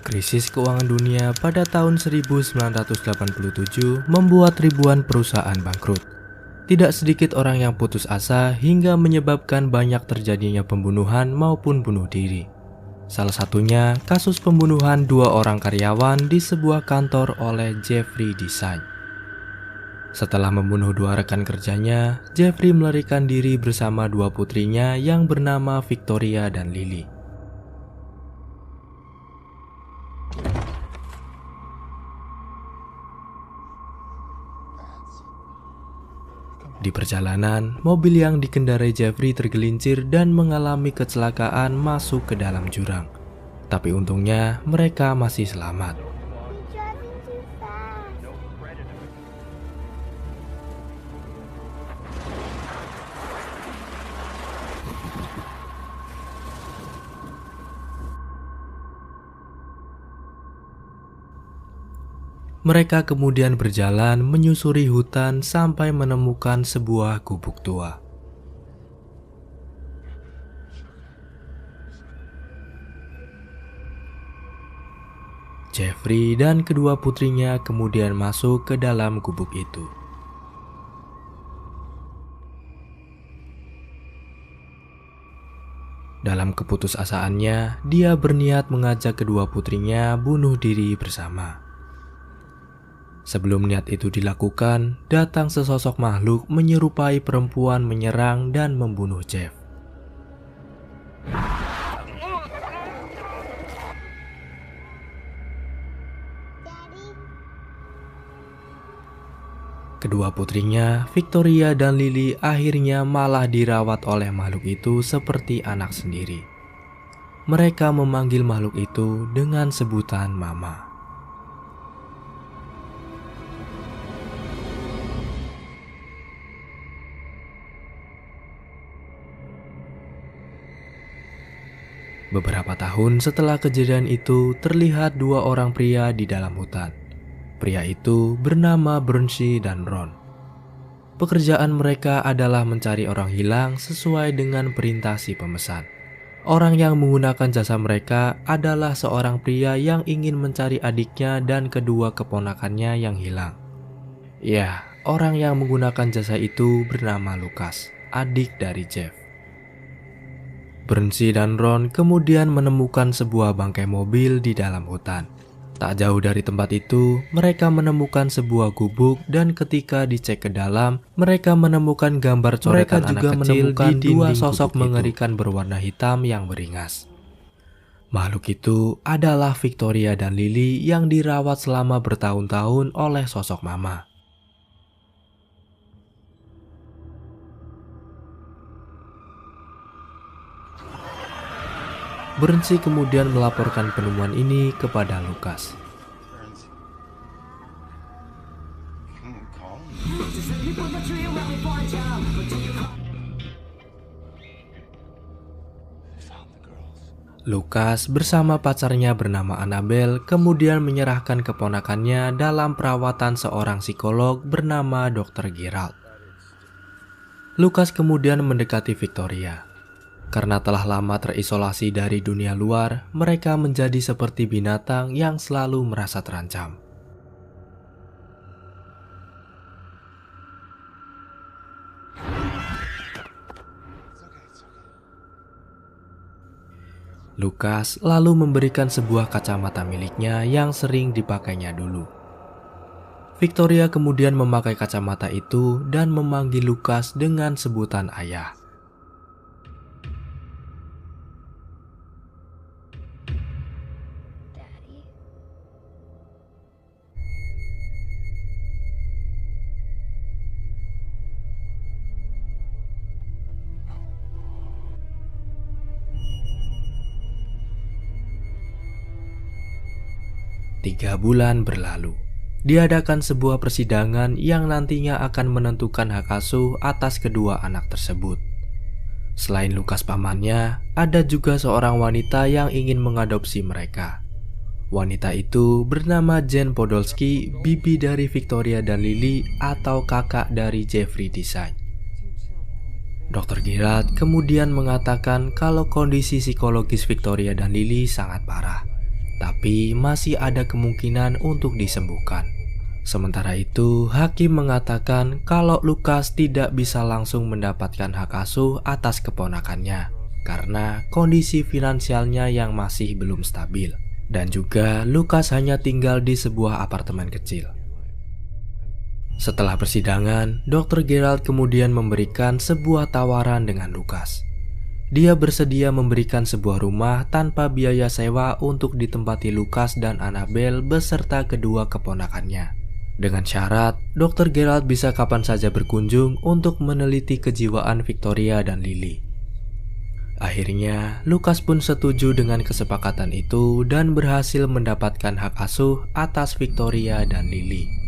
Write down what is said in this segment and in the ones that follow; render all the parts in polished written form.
Krisis keuangan dunia pada tahun 1987 membuat ribuan perusahaan bangkrut. Tidak sedikit orang yang putus asa hingga menyebabkan banyak terjadinya pembunuhan maupun bunuh diri. Salah satunya kasus pembunuhan dua orang karyawan di sebuah kantor oleh Jeffrey Design. Setelah membunuh dua rekan kerjanya, Jeffrey melarikan diri bersama dua putrinya yang bernama Victoria dan Lily. Di perjalanan, mobil yang dikendarai Jeffrey tergelincir dan mengalami kecelakaan masuk ke dalam jurang. Tapi untungnya mereka masih selamat. Mereka kemudian berjalan menyusuri hutan sampai menemukan sebuah gubuk tua. Jeffrey dan kedua putrinya kemudian masuk ke dalam gubuk itu. Dalam keputusasaannya, dia berniat mengajak kedua putrinya bunuh diri bersama. Sebelum niat itu dilakukan, datang sesosok makhluk menyerupai perempuan menyerang dan membunuh Jeff. Kedua putrinya, Victoria dan Lily, akhirnya malah dirawat oleh makhluk itu seperti anak sendiri. Mereka memanggil makhluk itu dengan sebutan Mama. Beberapa tahun setelah kejadian itu, terlihat dua orang pria di dalam hutan. Pria itu bernama Bernsey dan Ron. Pekerjaan mereka adalah mencari orang hilang sesuai dengan perintah si pemesan. Orang yang menggunakan jasa mereka adalah seorang pria yang ingin mencari adiknya dan kedua keponakannya yang hilang. Ya, orang yang menggunakan jasa itu bernama Lucas, adik dari Jeff. Bernsey dan Ron kemudian menemukan sebuah bangkai mobil di dalam hutan. Tak jauh dari tempat itu, mereka menemukan sebuah gubuk dan ketika dicek ke dalam, mereka menemukan gambar coretan anak kecil di dua sosok mengerikan berwarna hitam yang beringas. Makhluk itu adalah Victoria dan Lily yang dirawat selama bertahun-tahun oleh sosok Mama. Bernsey kemudian melaporkan penemuan ini kepada Lucas. Lucas bersama pacarnya bernama Annabelle kemudian menyerahkan keponakannya dalam perawatan seorang psikolog bernama Dr. Gerald. Lucas kemudian mendekati Victoria. Karena telah lama terisolasi dari dunia luar, mereka menjadi seperti binatang yang selalu merasa terancam. Lucas lalu memberikan sebuah kacamata miliknya yang sering dipakainya dulu. Victoria kemudian memakai kacamata itu dan memanggil Lucas dengan sebutan ayah. Tiga bulan berlalu. Diadakan sebuah persidangan yang nantinya akan menentukan hak asuh atas kedua anak tersebut. Selain Lucas pamannya, ada juga seorang wanita yang ingin mengadopsi mereka. Wanita itu bernama Jane Podolsky, bibi dari Victoria dan Lily atau kakak dari Jeffrey Design. Dr. Gerald kemudian mengatakan kalau kondisi psikologis Victoria dan Lily sangat parah. tapi masih ada kemungkinan untuk disembuhkan. Sementara itu, hakim mengatakan kalau Lukas tidak bisa langsung mendapatkan hak asuh atas keponakannya karena kondisi finansialnya yang masih belum stabil. Dan juga Lukas hanya tinggal di sebuah apartemen kecil. Setelah persidangan, Dr. Gerald kemudian memberikan sebuah tawaran dengan Lukas. Dia bersedia memberikan sebuah rumah tanpa biaya sewa untuk ditempati Lukas dan Annabelle beserta kedua keponakannya. Dengan syarat, Dr. Gerald bisa kapan saja berkunjung untuk meneliti kejiwaan Victoria dan Lily. Akhirnya, Lukas pun setuju dengan kesepakatan itu dan berhasil mendapatkan hak asuh atas Victoria dan Lily.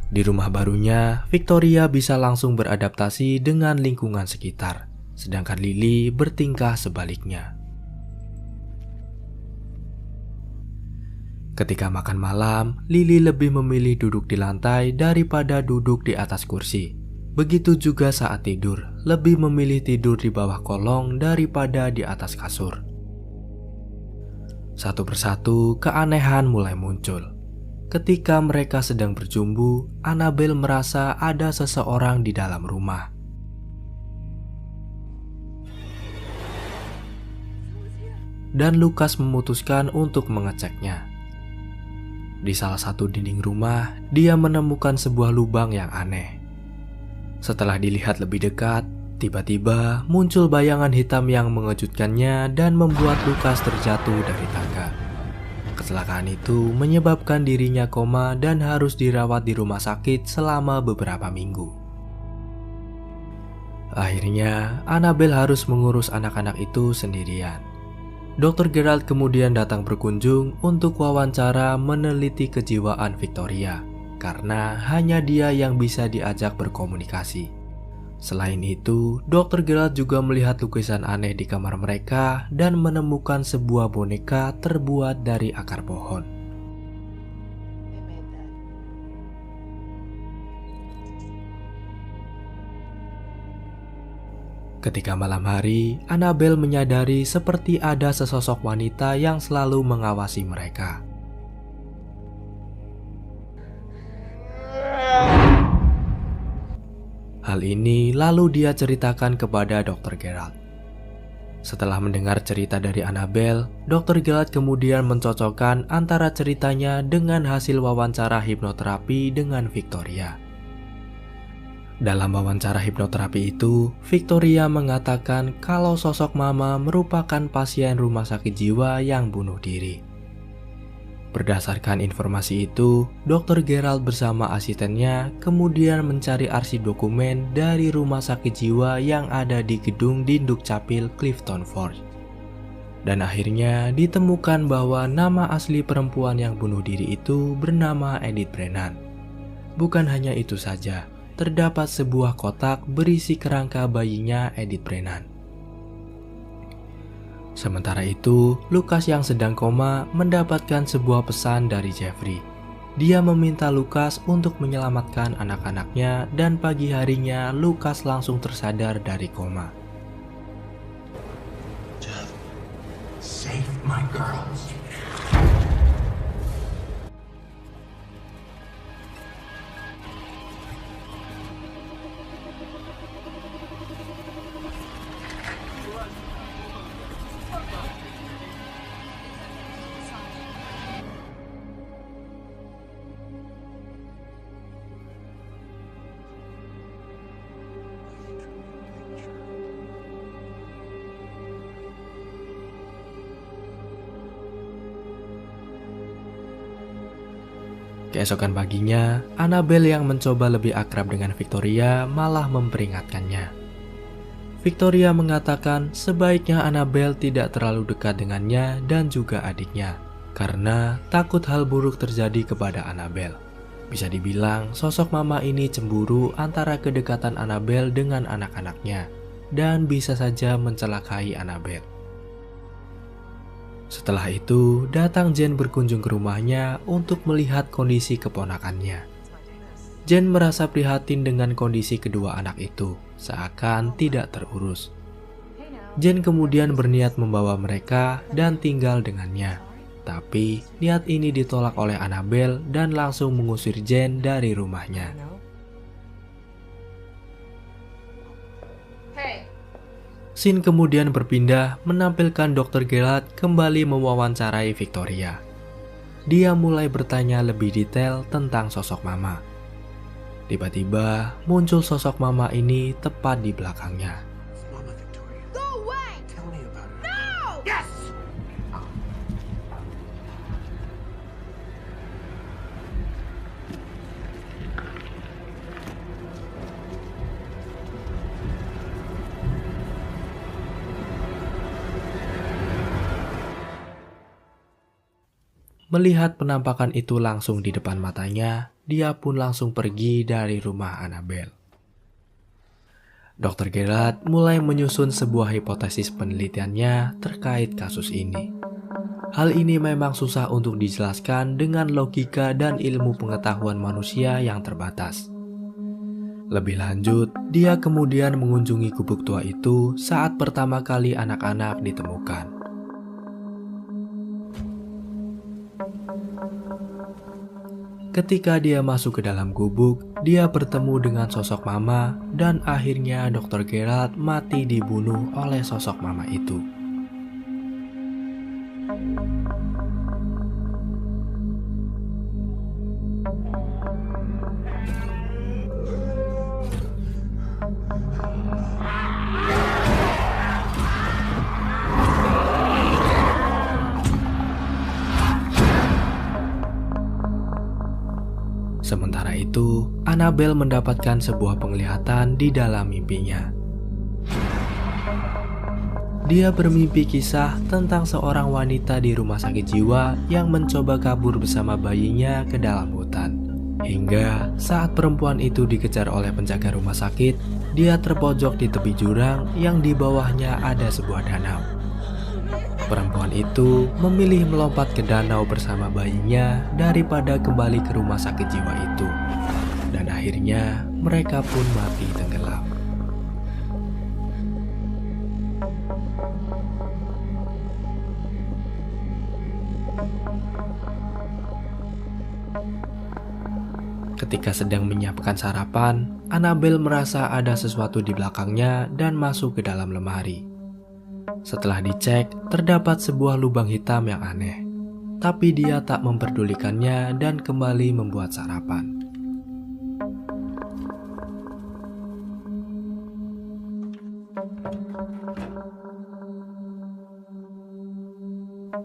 Di rumah barunya, Victoria bisa langsung beradaptasi dengan lingkungan sekitar, sedangkan Lily bertingkah sebaliknya. Ketika makan malam, Lily lebih memilih duduk di lantai daripada duduk di atas kursi. Begitu juga saat tidur, lebih memilih tidur di bawah kolong daripada di atas kasur. Satu persatu, keanehan mulai muncul. Ketika mereka sedang berjumbu, Annabelle merasa ada seseorang di dalam rumah. Dan Lukas memutuskan untuk mengeceknya. Di salah satu dinding rumah, dia menemukan sebuah lubang yang aneh. Setelah dilihat lebih dekat, tiba-tiba muncul bayangan hitam yang mengejutkannya dan membuat Lukas terjatuh dari tangga. Kecelakaan itu menyebabkan dirinya koma dan harus dirawat di rumah sakit selama beberapa minggu. Akhirnya, Annabelle harus mengurus anak-anak itu sendirian. Dr. Gerald kemudian datang berkunjung untuk wawancara meneliti kejiwaan Victoria, karena hanya dia yang bisa diajak berkomunikasi. Selain itu, Dr. Gerald juga melihat lukisan aneh di kamar mereka dan menemukan sebuah boneka terbuat dari akar pohon. Ketika malam hari, Annabelle menyadari seperti ada sesosok wanita yang selalu mengawasi mereka. Hal ini lalu dia ceritakan kepada Dr. Gerald. Setelah mendengar cerita dari Annabelle, Dr. Gerald kemudian mencocokkan antara ceritanya dengan hasil wawancara hipnoterapi dengan Victoria. Dalam wawancara hipnoterapi itu, Victoria mengatakan kalau sosok Mama merupakan pasien rumah sakit jiwa yang bunuh diri. Berdasarkan informasi itu, Dr. Gerald bersama asistennya kemudian mencari arsip dokumen dari rumah sakit jiwa yang ada di gedung di Dukcapil, Clifton Forge. Dan akhirnya ditemukan bahwa nama asli perempuan yang bunuh diri itu bernama Edith Brennan. Bukan hanya itu saja, terdapat sebuah kotak berisi kerangka bayinya Edith Brennan. Sementara itu, Lukas yang sedang koma mendapatkan sebuah pesan dari Jeffrey. Dia meminta Lukas untuk menyelamatkan anak-anaknya dan pagi harinya Lukas langsung tersadar dari koma. Jeff, save my girls. Keesokan paginya, Annabelle yang mencoba lebih akrab dengan Victoria malah memperingatkannya. Victoria mengatakan sebaiknya Annabelle tidak terlalu dekat dengannya dan juga adiknya, karena takut hal buruk terjadi kepada Annabelle. Bisa dibilang sosok Mama ini cemburu antara kedekatan Annabelle dengan anak-anaknya, dan bisa saja mencelakai Annabelle. Setelah itu, datang Jen berkunjung ke rumahnya untuk melihat kondisi keponakannya. Jen merasa prihatin dengan kondisi kedua anak itu, seakan tidak terurus. Jen kemudian berniat membawa mereka dan tinggal dengannya. Tapi, niat ini ditolak oleh Annabelle dan langsung mengusir Jen dari rumahnya. Scene kemudian berpindah menampilkan Dr. Geralt kembali mewawancarai Victoria. Dia mulai bertanya lebih detail tentang sosok Mama. Tiba-tiba muncul sosok Mama ini tepat di belakangnya. Mama Victoria. Go away! Tell me about her. No! Yes! Melihat penampakan itu langsung di depan matanya, dia pun langsung pergi dari rumah Annabelle. Dr. Geralt mulai menyusun sebuah hipotesis penelitiannya terkait kasus ini. Hal ini memang susah untuk dijelaskan dengan logika dan ilmu pengetahuan manusia yang terbatas. Lebih lanjut, dia kemudian mengunjungi gubuk tua itu saat pertama kali anak-anak ditemukan. Ketika dia masuk ke dalam gubuk, dia bertemu dengan sosok Mama dan akhirnya Dr. Geralt mati dibunuh oleh sosok Mama itu. Sementara itu, Annabelle mendapatkan sebuah penglihatan di dalam mimpinya. Dia bermimpi kisah tentang seorang wanita di rumah sakit jiwa yang mencoba kabur bersama bayinya ke dalam hutan. Hingga saat perempuan itu dikejar oleh penjaga rumah sakit, dia terpojok di tepi jurang yang di bawahnya ada sebuah danau. Perempuan itu memilih melompat ke danau bersama bayinya daripada kembali ke rumah sakit jiwa itu. Dan akhirnya mereka pun mati tenggelam. Ketika sedang menyiapkan sarapan, Annabelle merasa ada sesuatu di belakangnya dan masuk ke dalam lemari. Setelah dicek, terdapat sebuah lubang hitam yang aneh. Tapi dia tak memperdulikannya dan kembali membuat sarapan.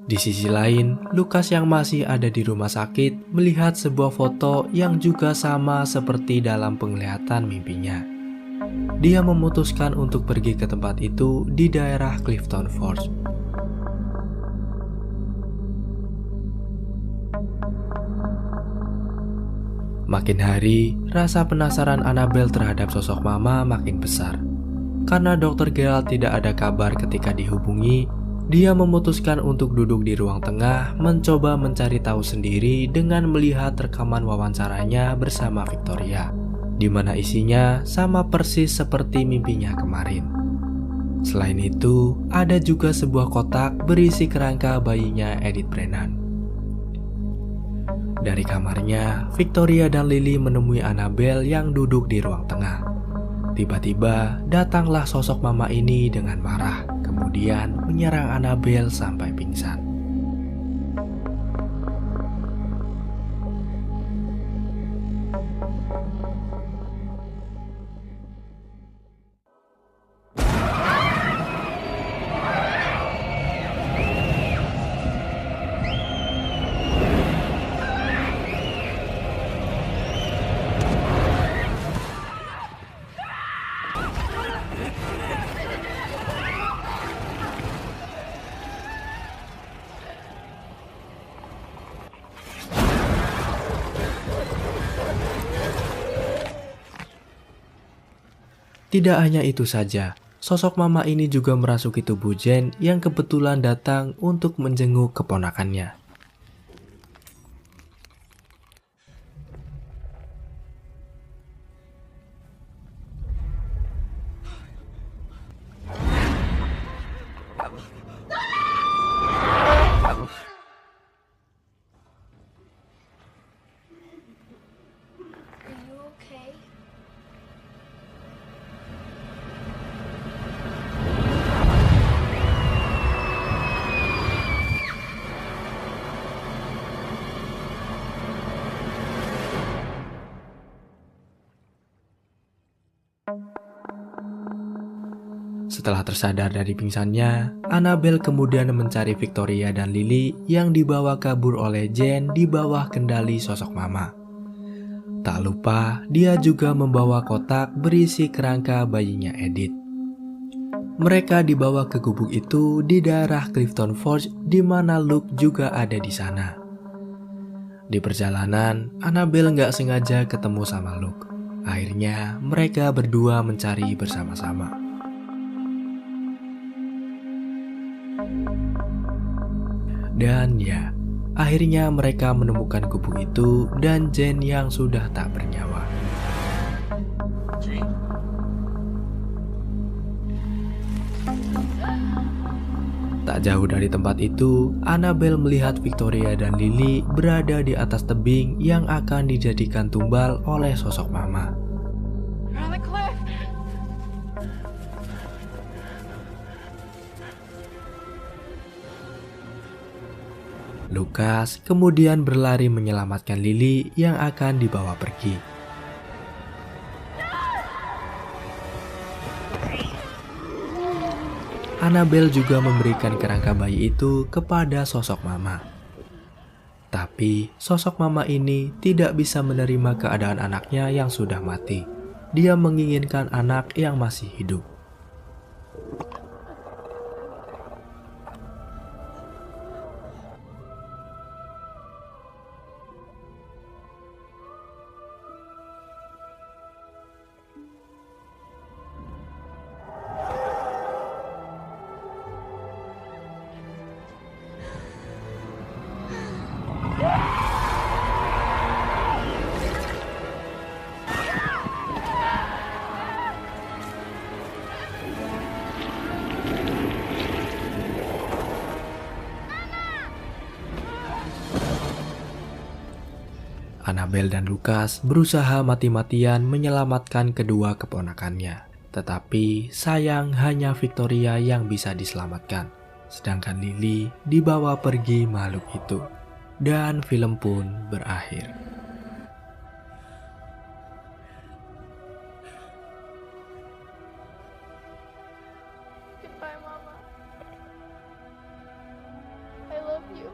Di sisi lain, Lukas yang masih ada di rumah sakit melihat sebuah foto yang juga sama seperti dalam penglihatan mimpinya. Dia memutuskan untuk pergi ke tempat itu di daerah Clifton Forge. Makin hari, rasa penasaran Annabelle terhadap sosok Mama makin besar. Karena Dr. Geralt tidak ada kabar ketika dihubungi, dia memutuskan untuk duduk di ruang tengah mencoba mencari tahu sendiri dengan melihat rekaman wawancaranya bersama Victoria, di mana isinya sama persis seperti mimpinya kemarin. Selain itu, ada juga sebuah kotak berisi kerangka bayinya Edith Brennan. Dari kamarnya, Victoria dan Lily menemui Annabelle yang duduk di ruang tengah. Tiba-tiba, datanglah sosok Mama ini dengan marah, kemudian menyerang Annabelle sampai pingsan. Tidak hanya itu saja, Sosok mama ini juga merasuki tubuh Jen yang kebetulan datang untuk menjenguk keponakannya. Are you okay? Setelah tersadar dari pingsannya, Annabelle kemudian mencari Victoria dan Lily yang dibawa kabur oleh Jen di bawah kendali sosok mama. Tak lupa, dia juga membawa kotak berisi kerangka bayinya Edith. Mereka dibawa ke gubuk itu di daerah Clifton Forge di mana Luke juga ada di sana. Di perjalanan, Annabelle nggak sengaja ketemu sama Luke. Akhirnya, mereka berdua mencari bersama-sama. Dan ya, akhirnya mereka menemukan gubuk itu dan Jen yang sudah tak bernyawa. Jane? Tak jauh dari tempat itu, Annabelle melihat Victoria dan Lily berada di atas tebing yang akan dijadikan tumbal oleh sosok mama. You're on the cliff! Lucas kemudian berlari menyelamatkan Lily yang akan dibawa pergi. Annabelle juga memberikan kerangka bayi itu kepada sosok mama. Tapi sosok mama ini tidak bisa menerima keadaan anaknya yang sudah mati. Dia menginginkan anak yang masih hidup. Annabelle dan Lucas berusaha mati-matian menyelamatkan kedua keponakannya. Tetapi sayang hanya Victoria yang bisa diselamatkan. Sedangkan Lily dibawa pergi makhluk itu. Dan film pun berakhir. Goodbye, Mama. I love you.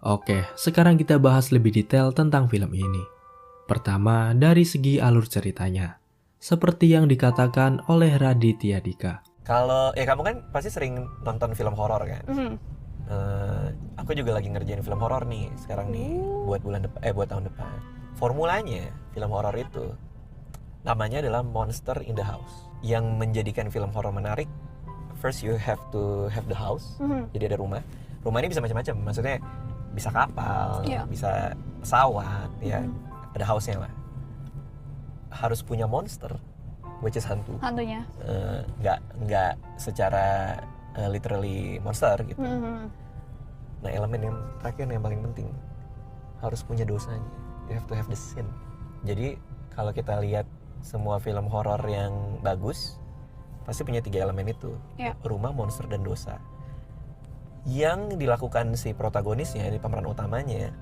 Oke, sekarang kita bahas lebih detail tentang film ini. Pertama, dari segi alur ceritanya. Seperti yang dikatakan oleh Raditya Dika. Kalau kamu kan pasti sering nonton film horor kan? Aku juga lagi ngerjain film horor nih sekarang nih buat buat tahun depan. Formulanya film horor itu namanya adalah Monster in the House. Yang menjadikan film horor menarik, first you have to have the house. Jadi ada rumah. Rumah ini bisa macam-macam. Maksudnya bisa kapal, bisa pesawat, ya. Ada house-nya lah. Harus punya monster, which is hantu. Hantunya. Nggak secara literally monster gitu. Nah, elemen yang terakhir yang paling penting harus punya dosanya. You have to have the sin. Jadi kalau kita lihat semua film horor yang bagus pasti punya 3 elemen itu. Rumah, monster, dan dosa. Yang dilakukan si protagonisnya, ini pemeran utamanya,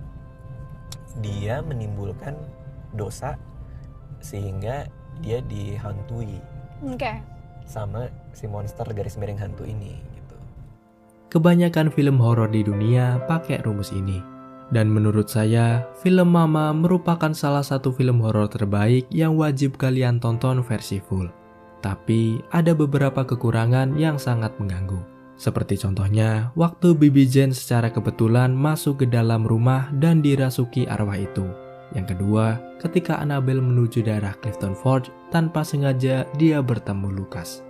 dia menimbulkan dosa sehingga dia dihantui sama si monster garis miring hantu ini gitu. Kebanyakan film horor di dunia pakai rumus ini. Dan menurut saya, film Mama merupakan salah satu film horor terbaik yang wajib kalian tonton versi full. Tapi ada beberapa kekurangan yang sangat mengganggu. Seperti contohnya, waktu Bibi Jane secara kebetulan masuk ke dalam rumah dan dirasuki arwah itu. Yang kedua, ketika Annabelle menuju daerah Clifton Forge, tanpa sengaja dia bertemu Lucas.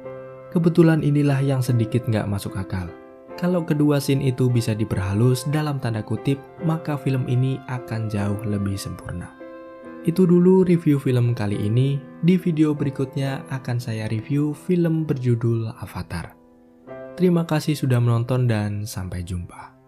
Kebetulan inilah yang sedikit nggak masuk akal. Kalau kedua scene itu bisa diperhalus dalam tanda kutip, maka film ini akan jauh lebih sempurna. Itu dulu review film kali ini. Di video berikutnya akan saya review film berjudul Avatar. Terima kasih sudah menonton dan sampai jumpa.